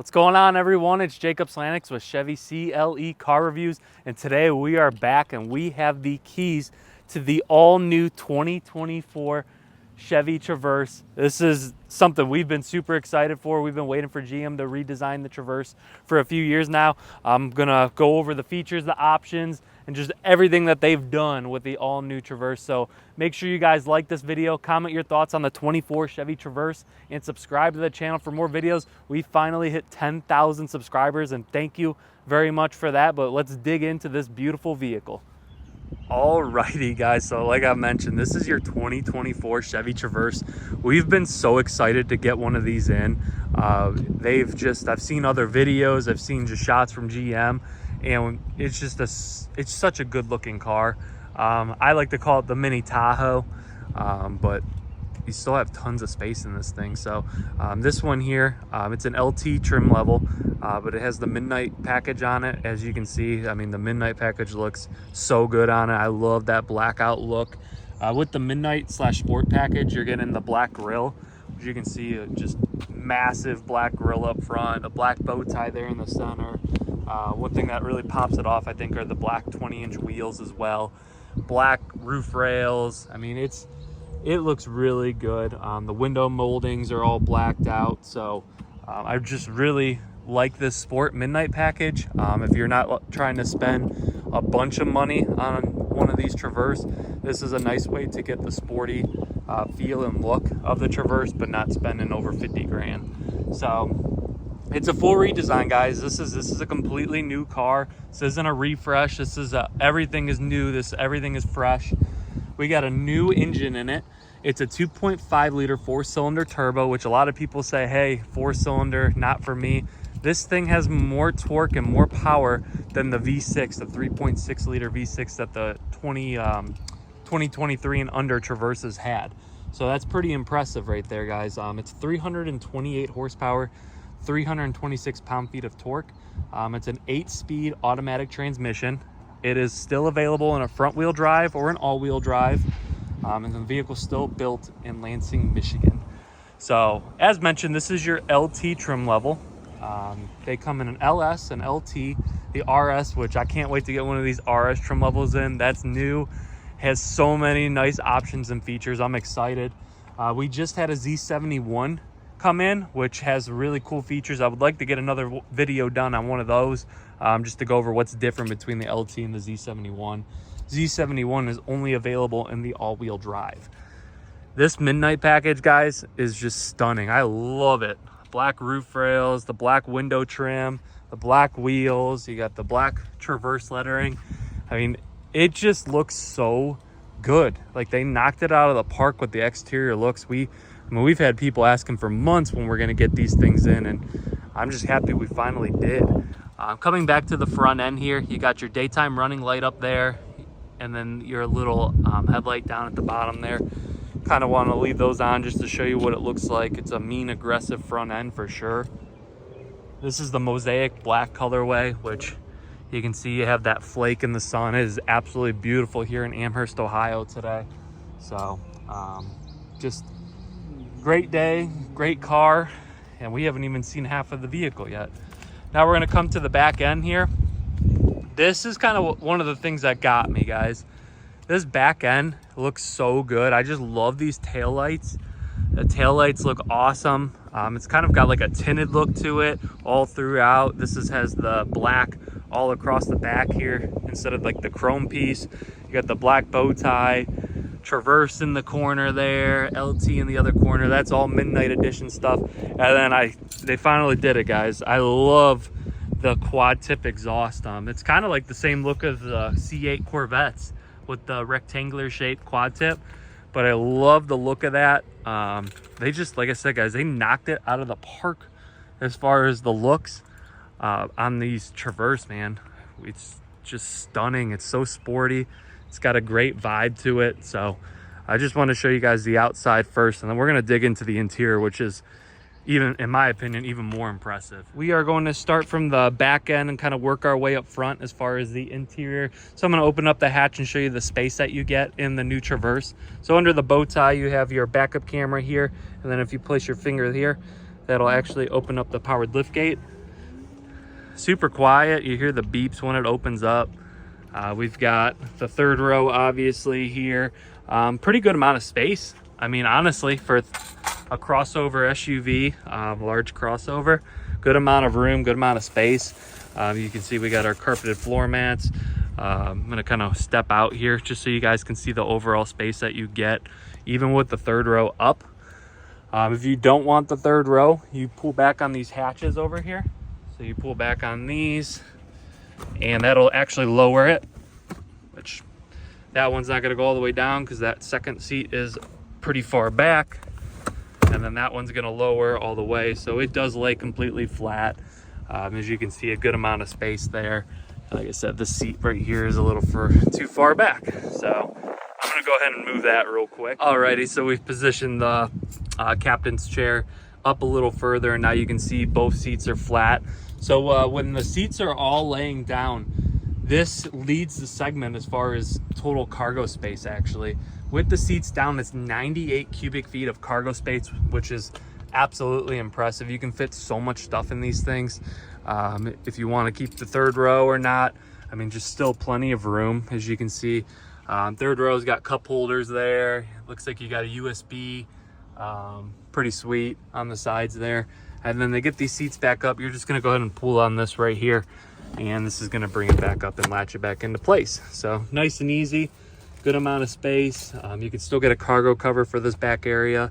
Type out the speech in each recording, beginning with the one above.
What's going on, everyone? It's Jacob Slanix with Chevy CLE Car Reviews, and today we are back and we have the keys to the all-new 2024 Chevy Traverse. This is something we've been super excited for. We've been waiting for GM to redesign the Traverse for a few years now. I'm gonna go over the features, the options, and just everything that they've done with the all-new Traverse. So make sure you guys like this video, comment your thoughts on the 24 Chevy Traverse, and subscribe to the channel for more videos. We finally hit 10,000 subscribers, and thank you very much for that. But let's dig into this beautiful vehicle. Alrighty guys, so like I mentioned, this is your 2024 Chevy Traverse. We've been so excited to get one of these in. I've seen other videos, I've seen just shots from GM, and it's such a good looking car. I like to call it the mini Tahoe, but you still have tons of space in this thing. So this one here, it's an LT trim level, but it has the midnight package on it. As you can see, I mean, the midnight package looks so good on it. I love that blackout look. With the midnight / sport package, you're getting the black grille. As you can see, just massive black grille up front, a black bow tie there in the center. One thing that really pops it off, I think, are the black 20-inch wheels as well. Black roof rails. I mean, it looks really good. The window moldings are all blacked out. So I just really like this sport midnight package. If you're not trying to spend a bunch of money on one of these Traverse, this is a nice way to get the sporty feel and look of the Traverse, but not spending over 50 grand. So it's a full redesign, guys. This is a completely new car. This isn't a refresh. This is everything is new. Everything is fresh. We got a new engine in it. It's a 2.5 liter 4-cylinder turbo, which a lot of people say, hey, 4-cylinder, not for me. This thing has more torque and more power than the V6, the 3.6 liter V6 that the 2023 and under Traverses had. So that's pretty impressive right there, guys. It's 328 horsepower, 326 pound-feet of torque. It's an 8-speed automatic transmission. It is still available in a front-wheel drive or an all-wheel drive, and the vehicle's still built in Lansing, Michigan. So, as mentioned, this is your LT trim level. They come in an LS, an LT, the RS, which I can't wait to get one of these RS trim levels in. That's new, has so many nice options and features. I'm excited. We just had a Z71 come in, which has really cool features. I would like to get another video done on one of those, just to go over what's different between the LT and the Z71. Z71 is only available in the all-wheel drive. This midnight package, guys, is just stunning. I love it. Black roof rails, the black window trim, the black wheels. You got the black Traverse lettering. I mean, it just looks so good. Like, they knocked it out of the park with the exterior looks. We've had people asking for months when we're going to get these things in, and I'm just happy we finally did. Coming back to the front end here, you got your daytime running light up there, and then your little headlight down at the bottom there. Kind of want to leave those on just to show you what it looks like. It's a mean, aggressive front end for sure. This is the mosaic black colorway, which you can see you have that flake in the sun. It is absolutely beautiful here in Amherst, Ohio today. So just great day, great car, and we haven't even seen half of the vehicle yet. Now we're going to come to the back end here. This is kind of one of the things that got me, guys. This back end looks so good. I just love these taillights. The taillights look awesome. It's kind of got like a tinted look to it all throughout. This has the black all across the back here instead of like the chrome piece. You got the black bow tie, Traverse in the corner there, LT in the other corner. That's all midnight edition stuff. And then they finally did it, guys. I love the quad tip exhaust. It's kind of like the same look of the C8 Corvettes with the rectangular shaped quad tip, but I love the look of that. They just, like I said, guys, they knocked it out of the park as far as the looks on these Traverse, man. It's just stunning. It's so sporty. It's got a great vibe to it. So I just want to show you guys the outside first, and then we're going to dig into the interior, which is, even in my opinion, even more impressive. We are going to start from the back end and kind of work our way up front as far as the interior. So I'm going to open up the hatch and show you the space that you get in the new Traverse. So under the bow tie, you have your backup camera here, and then if you place your finger here, that'll actually open up the powered lift gate. super quiet. You hear the beeps when it opens up. We've got the third row obviously here. Pretty good amount of space. I mean, honestly, for a crossover SUV, large crossover, good amount of room, good amount of space. You can see we got our carpeted floor mats. I'm gonna kind of step out here just so you guys can see the overall space that you get, even with the third row up. If you don't want the third row, you pull back on these hatches over here. So you pull back on these, and that'll actually lower it, which that one's not gonna go all the way down because that second seat is pretty far back. And then that one's gonna lower all the way. So it does lay completely flat. As you can see, a good amount of space there. Like I said, the seat right here is a little too far back. So I'm gonna go ahead and move that real quick. Alrighty, so we've positioned the captain's chair up a little further, and now you can see both seats are flat. So when the seats are all laying down, this leads the segment as far as total cargo space actually. With the seats down, it's 98 cubic feet of cargo space, which is absolutely impressive. You can fit so much stuff in these things. If you want to keep the third row or not, I mean, just still plenty of room, as you can see. Third row's got cup holders there. Looks like you got a USB, pretty sweet on the sides there. And then they get these seats back up. You're just gonna go ahead and pull on this right here, and this is gonna bring it back up and latch it back into place. So nice and easy, good amount of space. You can still get a cargo cover for this back area,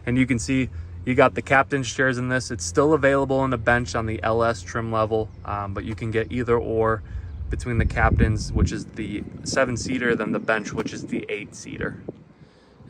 and you can see you got the captain's chairs in this. It's still available on the bench on the LS trim level, but you can get either or between the captain's, which is the 7-seater, then the bench, which is the 8-seater.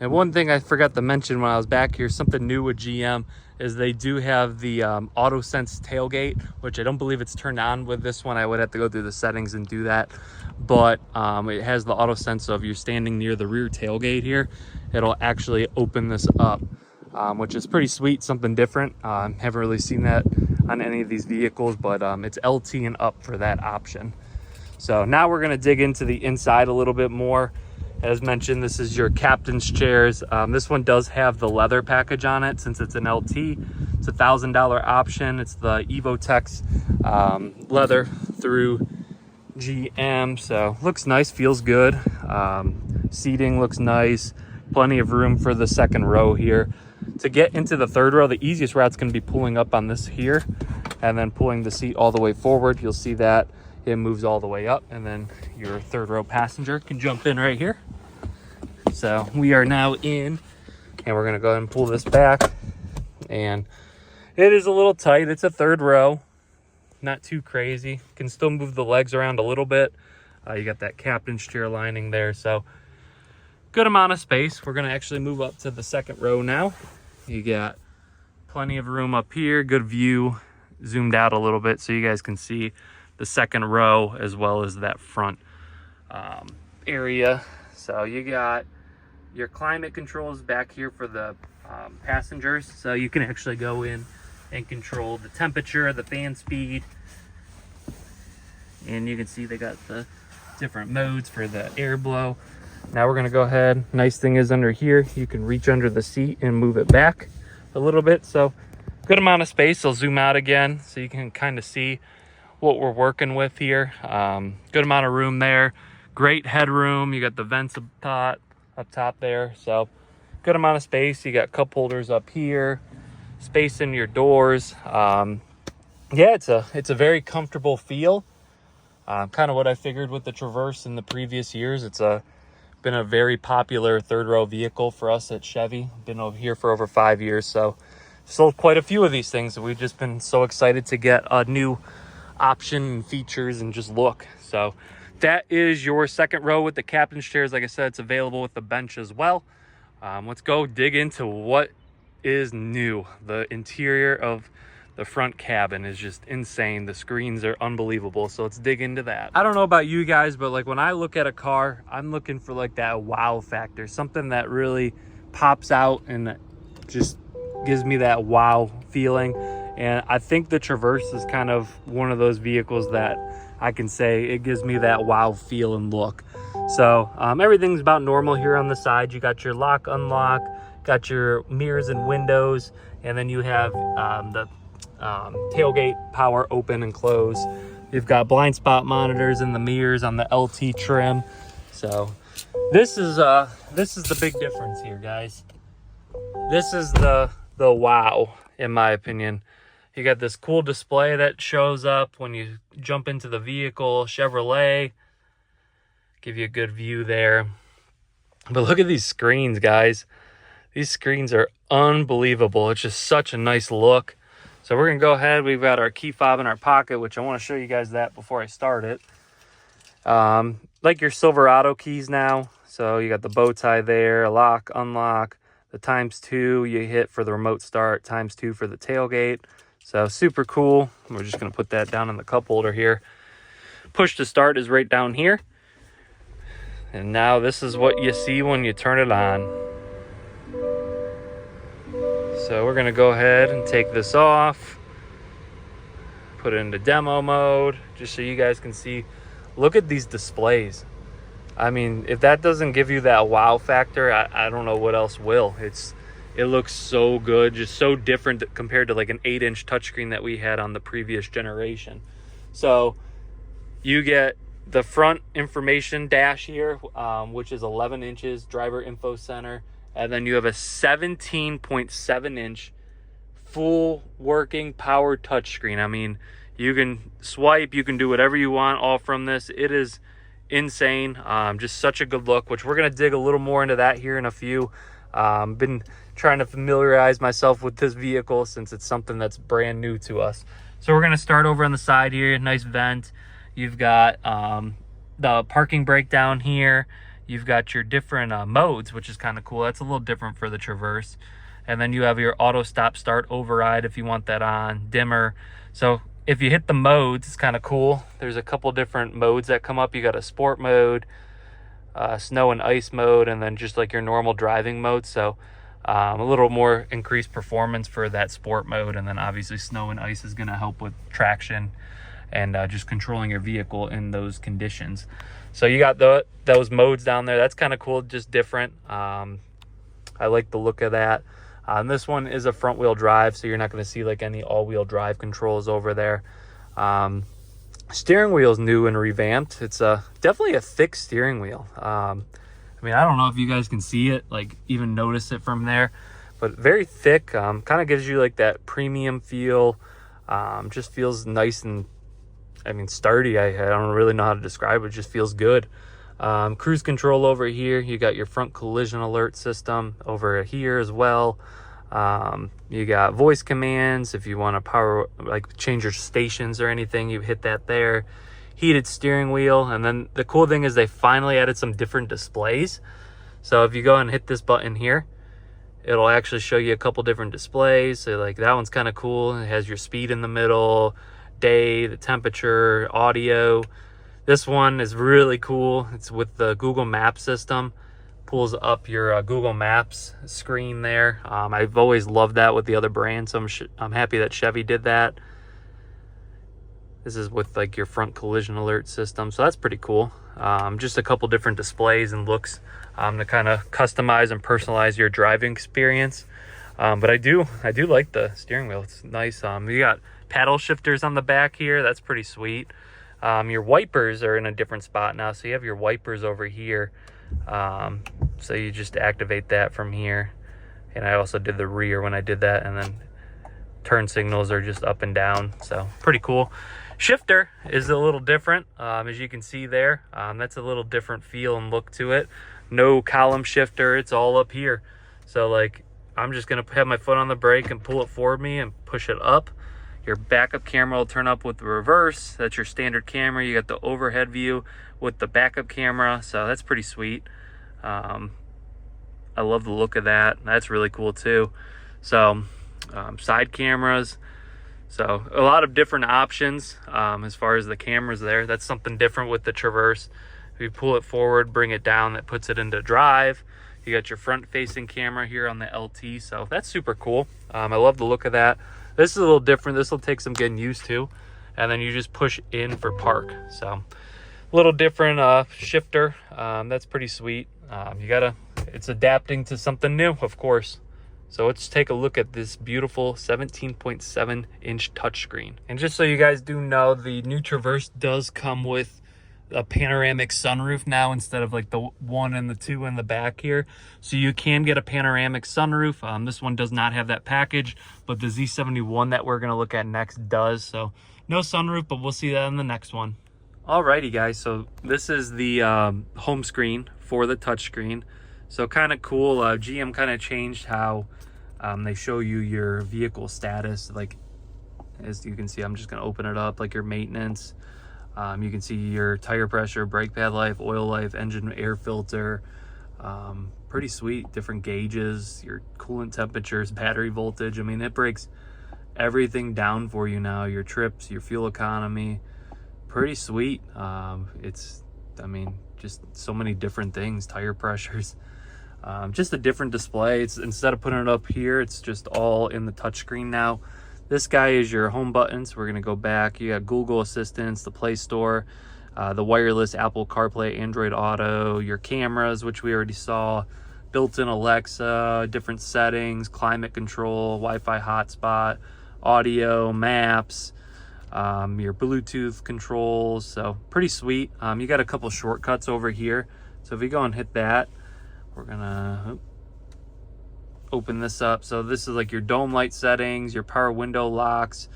And one thing I forgot to mention when I was back here, something new with GM, is they do have the auto sense tailgate, which I don't believe it's turned on with this one. I would have to go through the settings and do that. But it has the auto sense, so if you're standing near the rear tailgate here, it'll actually open this up. Which is pretty sweet, something different. Haven't really seen that on any of these vehicles, but it's LT and up for that option. So now we're gonna dig into the inside a little bit more. As mentioned, this is your captain's chairs. This one does have the leather package on it since it's an LT. It's a $1,000 option. It's the Evotex leather through GM. So looks nice, feels good. Seating looks nice. Plenty of room for the second row here. To get into the third row, the easiest route's going to be pulling up on this here and then pulling the seat all the way forward. You'll see that it moves all the way up, and then your third row passenger can jump in right here. So we are now in, and we're going to go ahead and pull this back, and it is a little tight. It's a third row, not too crazy. Can still move the legs around a little bit. You got that captain's chair lining there, so good amount of space. We're going to actually move up to the second row now. You got plenty of room up here, good view, zoomed out a little bit so you guys can see the second row as well as that front area. So you got your climate controls back here for the passengers, so you can actually go in and control the temperature, the fan speed, and you can see they got the different modes for the airflow. Now we're gonna go ahead. Nice thing is under here, you can reach under the seat and move it back a little bit. So good amount of space. I'll zoom out again so you can kind of see what we're working with here. Good amount of room there. Great headroom. You got the vents up top there. So good amount of space. You got cup holders up here, space in your doors. Yeah, it's a very comfortable feel. Kind of what I figured with the Traverse in the previous years. It's been a very popular third row vehicle for us at Chevy. Been over here for over 5 years, so sold quite a few of these things. We've just been so excited to get a new option and features and just look. So that is your second row with the captain's chairs. Like I said, it's available with the bench as well. Let's go dig into what is new. The interior of the front cabin is just insane. The screens are unbelievable. So let's dig into that. I don't know about you guys, but like when I look at a car, I'm looking for like that wow factor, something that really pops out and just gives me that wow feeling. And I think the Traverse is kind of one of those vehicles that I can say it gives me that wow feel and look. So everything's about normal here on the side. You got your lock, unlock, got your mirrors and windows, and then you have the tailgate power open and close. You've got blind spot monitors in the mirrors on the LT trim. So this is the big difference here, guys. This is the wow, in my opinion. You got this cool display that shows up when you jump into the vehicle. Chevrolet, give you a good view there. But look at these screens, guys. These screens are unbelievable. It's just such a nice look. So we're gonna go ahead. We've got our key fob in our pocket, which I want to show you guys that before I start it. Like your Silverado keys now. So you got the bow tie there, lock, unlock, the ×2 you hit for the remote start, ×2 for the tailgate. So super cool. We're just gonna put that down in the cup holder here. Push to start is right down here. And now this is what you see when you turn it on. So we're gonna go ahead and take this off, put it into demo mode, just so you guys can see. Look at these displays. I mean, if that doesn't give you that wow factor, I don't know what else will. It looks so good, just so different compared to like an 8-inch touchscreen that we had on the previous generation. So you get the front information dash here, which is 11 inches, driver info center. And then you have a 17.7-inch full working power touchscreen. I mean, you can swipe, you can do whatever you want all from this. It is insane. Just such a good look, which we're going to dig a little more into that here in a few. Been trying to familiarize myself with this vehicle since it's something that's brand new to us. So we're going to start over on the side here. Nice vent. You've got the parking brake down here. You've got your different modes, which is kind of cool. That's a little different for the Traverse. And then you have your auto stop start override if you want that on, dimmer. So if you hit the modes, it's kind of cool. There's a couple different modes that come up. You got a sport mode, snow and ice mode, and then just like your normal driving mode. So a little more increased performance for that sport mode. And then obviously snow and ice is going to help with traction and just controlling your vehicle in those conditions. So you got those modes down there. That's kind of cool, just different. I like the look of that. This one is a front wheel drive, so you're not going to see like any all-wheel drive controls over there. Steering wheel is new and revamped. It's definitely a thick steering wheel. I mean, I don't know if you guys can see it, like even notice it from there, but very thick. Kind of gives you like that premium feel. Just feels nice and, I mean, sturdy. I don't really know how to describe it. It just feels good. Cruise control over here. You got your front collision alert system over here as well. You got voice commands if you want to power, like change your stations or anything, you hit that there. Heated steering wheel. And then the cool thing is they finally added some different displays. So if you go and hit this button here, it'll actually show you a couple different displays. So like that one's kind of cool. It has your speed in the middle, day, the temperature, audio. This one is really cool. It's with the Google Maps system. Pulls up your Google Maps screen there. I've always loved that with the other brands, so I'm happy that Chevy did that. This is with like your front collision alert system, so that's pretty cool. Just a couple different displays and looks to kind of customize and personalize your driving experience. But I do like the steering wheel. It's nice. You got paddle shifters on the back here. That's pretty sweet. Your wipers are in a different spot now, so you have your wipers over here. So you just activate that from here. And I also did the rear when I did that, and then turn signals are just up and down, so pretty cool. Shifter is a little different, as you can see there. That's a little different feel and look to it. No column shifter, it's all up here. So like, I'm just gonna have my foot on the brake and pull it forward me and push it up. Your backup camera will turn up with the reverse. That's your standard camera. You got the overhead view with the backup camera, so that's pretty sweet. I love the look of that. That's really cool too. So side cameras. So a lot of different options as far as the cameras there. That's something different with the Traverse. If you pull it forward, bring it down, that puts it into drive. You got your front facing camera here on the LT, so that's super cool. I love the look of that. This is a little different. This will take some getting used to. And then you just push in for park. So a little different shifter. That's pretty sweet. It's adapting to something new, of course. So let's take a look at this beautiful 17.7 inch touchscreen. And just so you guys do know, the new Traverse does come with a panoramic sunroof now instead of like the 1 and the 2 in the back here. So you can get a panoramic sunroof. This one does not have that package, but the Z71 that we're gonna look at next does. So no sunroof, but we'll see that in the next one. Alrighty guys, so this is the home screen for the touchscreen. So kind of cool. GM kind of changed how they show you your vehicle status. Like, as you can see, I'm just going to open it up, like your maintenance. You can see your tire pressure, brake pad life, oil life, engine air filter. Pretty sweet. Different gauges, your coolant temperatures, battery voltage. I mean, it breaks everything down for you now. Your trips, your fuel economy. Pretty sweet. It's, I mean, just so many different things. Tire pressures. Just a different display. It's, instead of putting it up here, it's just all in the touchscreen now. This guy is your home buttons. We're gonna go back. You got Google Assistance, the Play Store, the wireless Apple CarPlay, Android Auto, your cameras, which we already saw, built-in Alexa, different settings, climate control, Wi-Fi hotspot, audio, maps, your Bluetooth controls. So pretty sweet. You got a couple shortcuts over here. So if you go and hit that, we're gonna open this up. So this is like your dome light settings, your power window locks,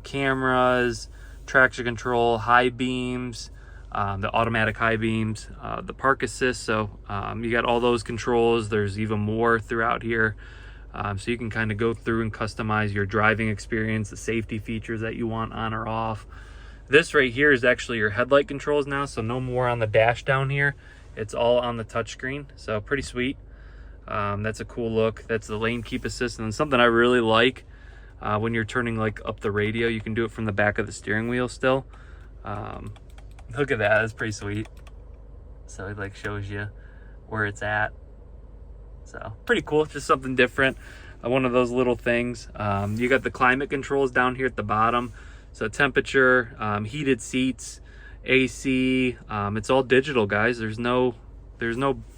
cameras, traction control, high beams, the automatic high beams, the park assist. So you got all those controls. There's even more throughout here. So you can kind of go through and customize your driving experience, the safety features that you want on or off. This right here is actually your headlight controls now. So no more on the dash down here. It's all on the touchscreen, so pretty sweet. That's a cool look. That's the lane keep assist, and something I really like when you're turning like up the radio, you can do it from the back of the steering wheel still. Look at that, that's pretty sweet. So it like shows you where it's at. So pretty cool, just something different. One of those little things. You got the climate controls down here at the bottom. So temperature, heated seats, AC, it's all digital, guys. There's no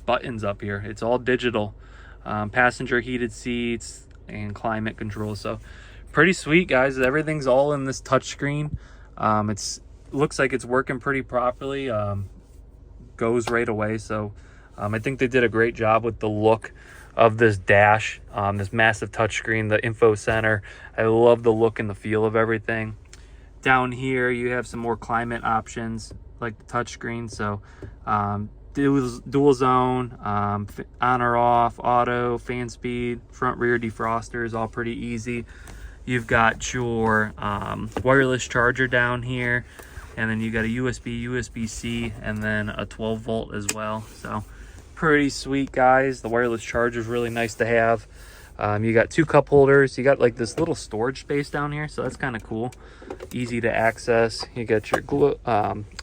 buttons up here. It's all digital. Passenger heated seats and climate control. So pretty sweet, guys. Everything's all in this touchscreen. It's looks like it's working pretty properly. Goes right away. So I think they did a great job with the look of this dash, this massive touchscreen, the info center. I love the look and the feel of everything. Down here, you have some more climate options like the touchscreen. So dual zone, on or off, auto, fan speed, front rear defrosters, all pretty easy. You've got your wireless charger down here, and then you got a USB, USB-C, and then a 12 volt as well. So pretty sweet, guys. The wireless charger is really nice to have. You got 2 cup holders. You got like this little storage space down here, so that's kind of cool. Easy to access. You got your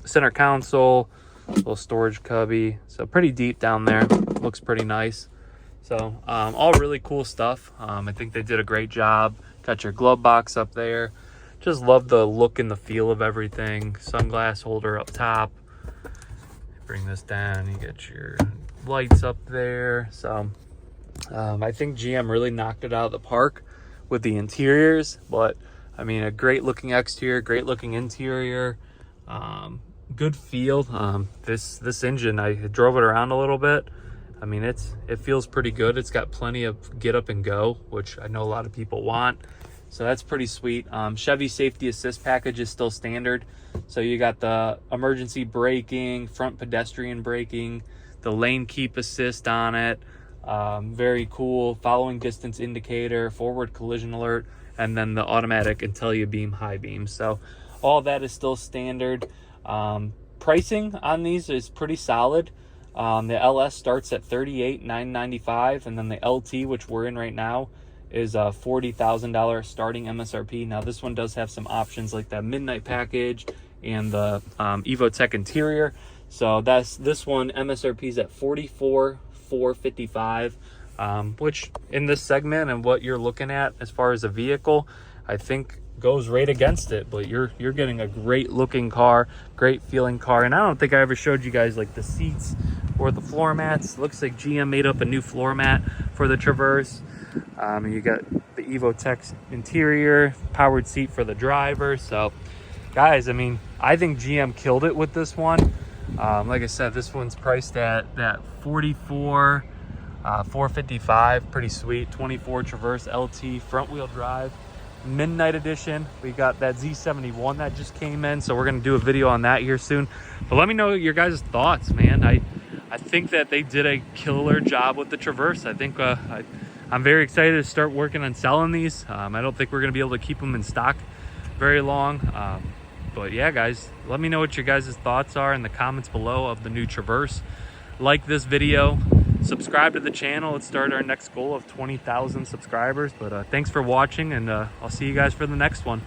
center console, little storage cubby. So pretty deep down there. Looks pretty nice. So all really cool stuff. I think they did a great job. Got your glove box up there. Just love the look and the feel of everything. Sunglass holder up top. Bring this down. You get your lights up there. So I think GM really knocked it out of the park with the interiors. But I mean, a great looking exterior, great looking interior, good feel. This engine, I drove it around a little bit. I mean, it feels pretty good. It's got plenty of get up and go, which I know a lot of people want. So that's pretty sweet. Chevy safety assist package is still standard. So you got the emergency braking, front pedestrian braking, the lane keep assist on it. Very cool. Following distance indicator, forward collision alert, and then the automatic IntelliBeam high beam. So all that is still standard. Pricing on these is pretty solid. The LS starts at $38,995, and then the LT, which we're in right now, is a $40,000 starting MSRP. Now this one does have some options like that midnight package and the Evotech interior. So this one MSRP is at $44,455, which in this segment and what you're looking at as far as a vehicle, I think goes right against it. But you're getting a great looking car, great feeling car. And I don't think I ever showed you guys like the seats or the floor mats. Looks like GM made up a new floor mat for the Traverse. And you got the Evotech interior, powered seat for the driver. So guys, I mean, I think GM killed it with this one. Like I said, this one's priced at that 44 455, pretty sweet. 24 Traverse LT front wheel drive, midnight edition. We got that Z71 that just came in, so we're gonna do a video on that here soon. But let me know your guys' thoughts, man. I think that they did a killer job with the Traverse. I think I'm very excited to start working on selling these. I don't think we're gonna be able to keep them in stock very long. But yeah, guys, let me know what your guys' thoughts are in the comments below of the new Traverse. Like this video, subscribe to the channel. Let's start our next goal of 20,000 subscribers. But thanks for watching, and I'll see you guys for the next one.